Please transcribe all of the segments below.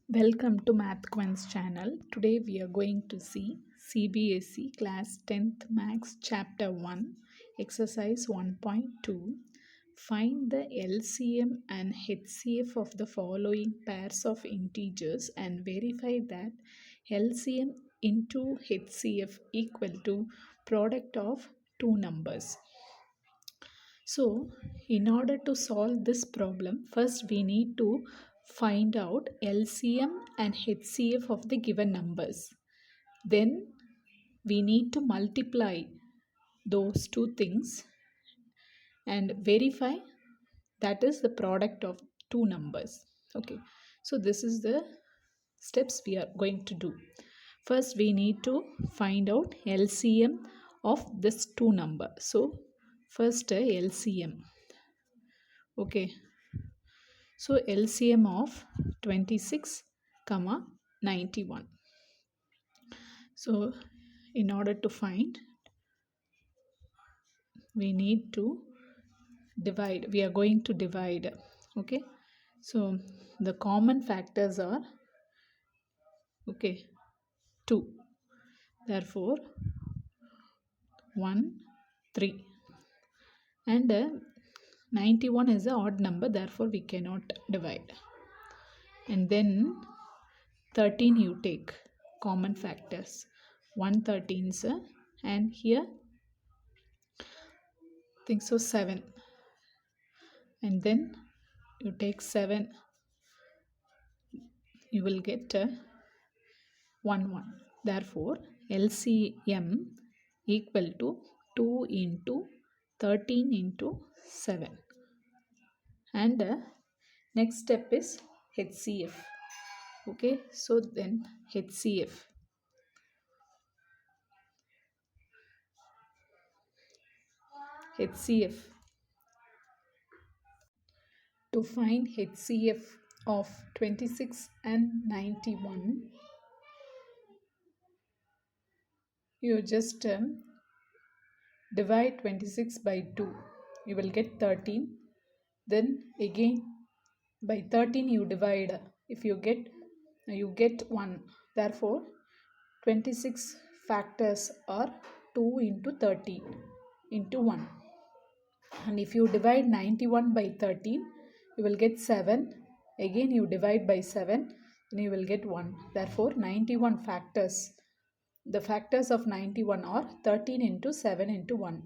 Welcome to MathQuens channel. Today we are going to see CBSE Class 10th Maths Chapter 1 Exercise 1.2. Find the LCM and HCF of the following pairs of integers and verify that LCM into HCF equal to product of two numbers. So, in order to solve this problem, first we need to find out LCM and HCF of the given numbers. Then we need to multiply those two things and verify that is the product of two numbers. Okay, so this is the steps we are going to do. First, we need to find out LCM of this two number. So, first LCM. Okay, so LCM of 26 comma 91. So in order to find, we need to divide. We are going to divide. Okay, so the common factors are 2. Therefore 1 3 and 91 is an odd number, therefore we cannot divide. And then 13 you take common factors, 1 13s and here think so 7, and then you take 7, you will get 1 1. Therefore LCM equal to 2 into 13 into 7. And next step is HCF. Okay, so then HCF to find HCF of 26 and 91, you just divide 26 by 2, you will get 13. Then again by 13 you divide, if you get 1. Therefore 26 factors are 2 into 13 into 1. And if you divide 91 by 13, you will get 7. Again you divide by 7, then you will get 1. Therefore 91 factors. The factors of 91 are 13 into 7 into 1.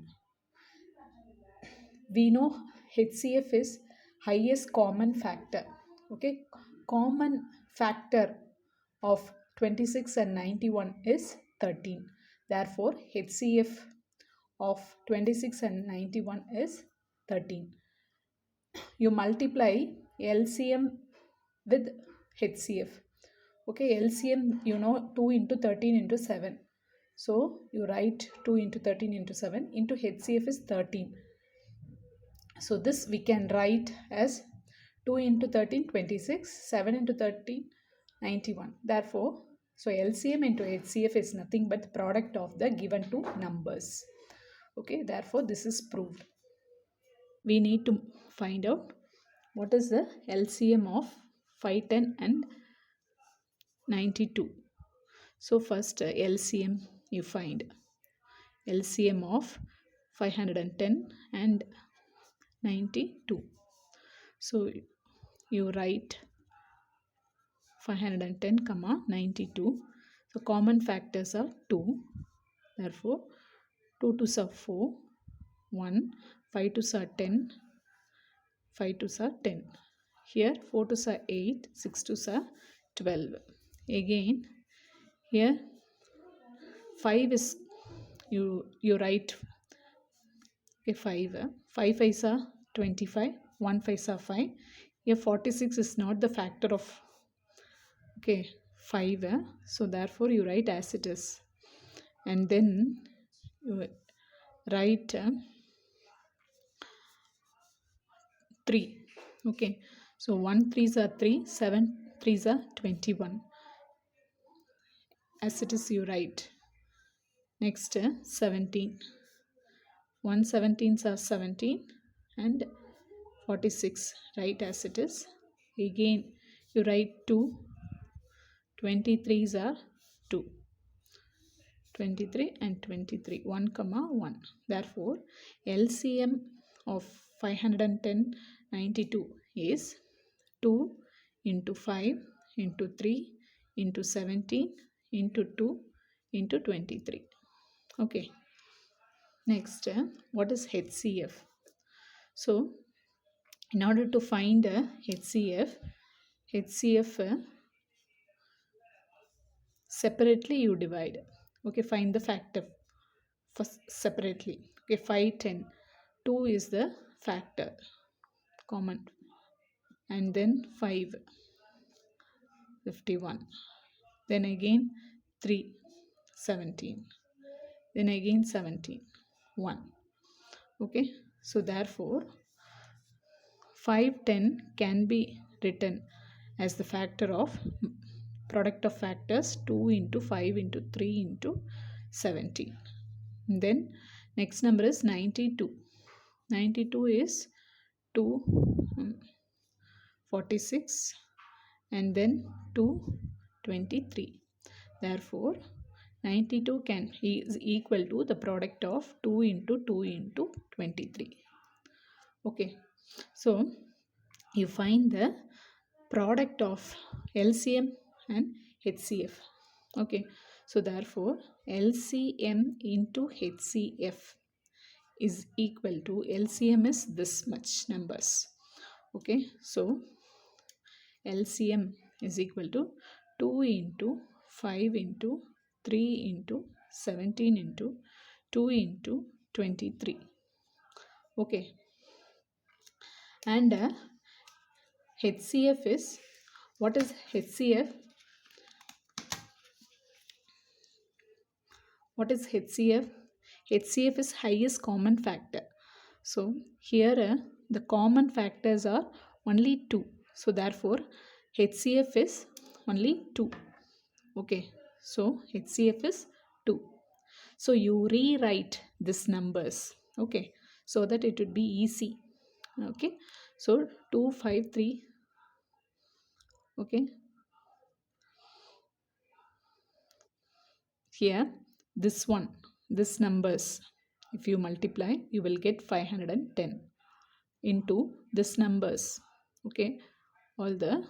We know HCF is highest common factor. Okay, common factor of 26 and 91 is 13. Therefore HCF of 26 and 91 is 13. You multiply LCM with HCF. Okay, LCM you know 2 into 13 into 7. So you write 2 into 13 into 7 into HCF is 13. So this we can write as 2 into 13 26, 7 into 13 91. Therefore, so LCM into HCF is nothing but the product of the given two numbers. Okay, therefore this is proved. We need to find out what is the LCM of 510 and 92. So first LCM you find. LCM of 510 and 92. So you write 510 comma 92. So common factors are 2. Therefore 2 2s are 4, 1, 5 2s are 10, 5 2s are 10. Here 4 2s are 8, 6 2s are 12. Again here 5 is you write 5 5 5s are 25, 1 5s are 5. Here 46 is not the factor of 5 so therefore you write as it is, and then you write 3. Okay, so 1 3s are 3, 7 3s are 21. As it is you write. Next 17, 1 17s are 17 and 46, right as it is. Again you write 2, 23s are 2. 23 and 23, 1 comma 1. Therefore, LCM of 510 92 is 2 into 5 into 3 into 17 into 2 into 23. Okay. Next, what is HCF? So, in order to find a HCF separately you divide. Okay, find the factor first separately. Okay, 5, 10. 2 is the factor, common. And then 5, 51. Then again 3, 17. Then again 17, 1. Okay, so therefore 5, 10 can be written as the factor of product of factors 2 into 5 into 3 into 17. And then next number is 92. 92 is 2, 46 and then 2, 23. Therefore, 92 is equal to the product of 2 into 2 into 23. Okay, so you find the product of LCM and HCF. Okay, so therefore LCM into HCF is equal to, LCM is this much numbers. Okay, so LCM is equal to 2 into 5 into 3 into 17 into 2 into 23. Okay, and HCF is, what is HCF? What is HCF? HCF is highest common factor. So here the common factors are only 2. So therefore HCF is only 2. Okay, so HCF is 2. So you rewrite these numbers. Okay, so that it would be easy. Okay, so 2, 5, 3. Okay, here this one, this numbers, if you multiply you will get 510 into this numbers. Okay, all the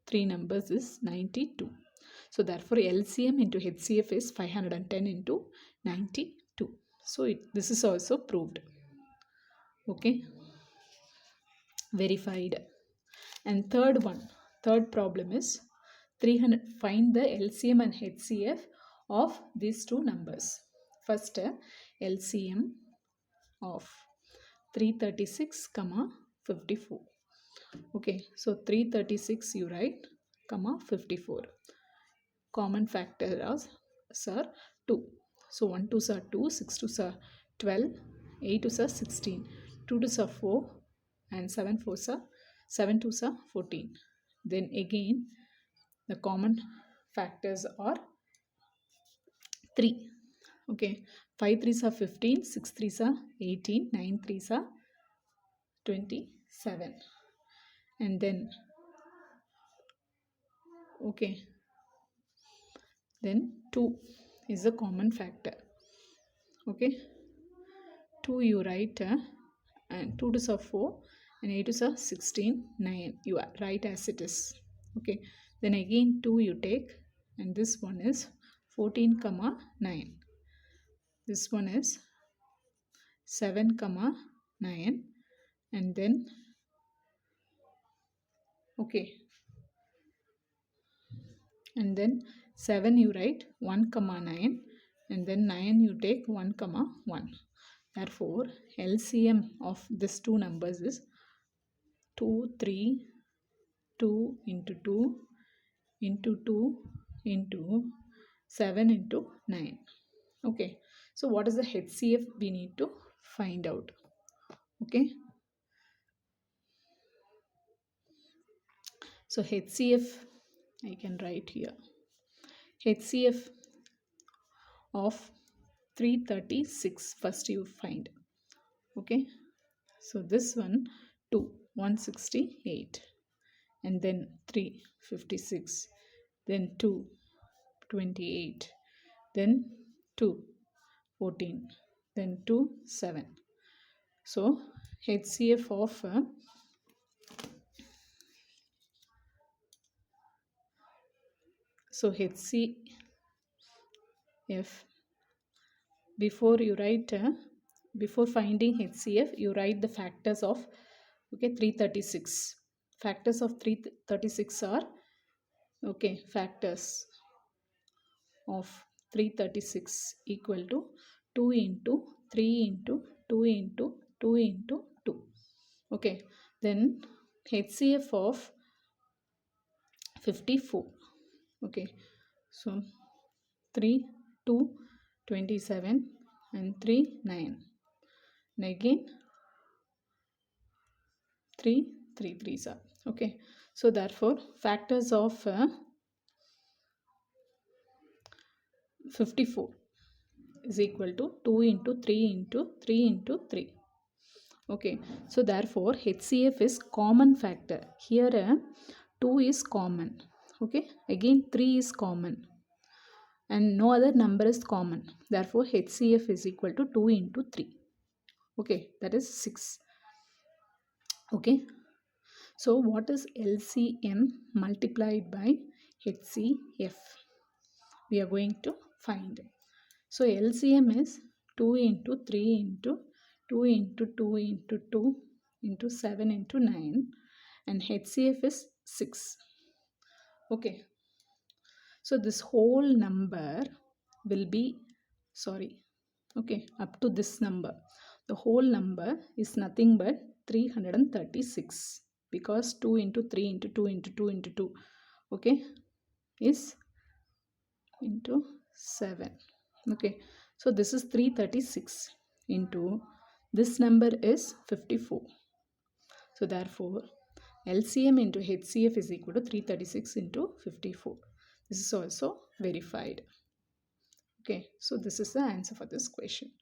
three numbers is 92. So therefore LCM into HCF is 510 into 92. So this is also proved. Okay, verified. And third problem is 300. Find the LCM and HCF of these two numbers. First, LCM of 336 comma 54. Okay, so 336 you write comma 54. Common factors are 2. So 1 2s are 2, 6 2s are 12, 8 2s are 16, 2 2s are 4 and 7 4s are 7 2s are 14. Then again the common factors are 3. Okay, 5 3s are 15, 6 3s are 18, 9 3s are 27. And then okay, then 2 is a common factor. Okay, 2 you write and 2 2s are 4 and 8 2s are 16, 9 you write as it is. Okay, then again 2 you take and this one is 14 comma 9. This one is 7 comma 9 and then okay, and then 7 you write 1 comma 9 and then 9 you take 1 comma 1. Therefore LCM of these two numbers is 2 3 2 into 2 into 2 into 7 into 9. Okay, so what is the HCF we need to find out? Okay, so HCF I can write here. HCF of 336 first you find. Okay, so this one 2 168 and then 3 56 then 2, 28, then 2, 14, then 2, 7. So HCF of HCF, before you write before finding HCF, you write the factors of 336. Factors of 336 are factors of 336 equal to 2 into 3 into 2 into 2 into 2. Okay, then HCF of 54. Okay, so 3, 2, 27 and 3, 9. And again 3, 3 3s are. Okay, so therefore factors of 54 is equal to 2 into 3 into 3 into 3. Okay, so therefore HCF is common factor. Here 2 is common. Okay, again 3 is common and no other number is common. Therefore HCF is equal to 2 into 3. Okay, that is 6. Okay, so what is LCM multiplied by HCF? We are going to find. So LCM is 2 into 3 into 2 into 2 into 2 into 7 into 9 and HCF is 6. Okay, so this whole number will be, up to this number. The whole number is nothing but 336 because 2 into 3 into 2 into 2 into 2, is into 7. Okay, so this is 336 into this number is 54. So therefore LCM into HCF is equal to 336 into 54. This is also verified. Okay, so this is the answer for this question.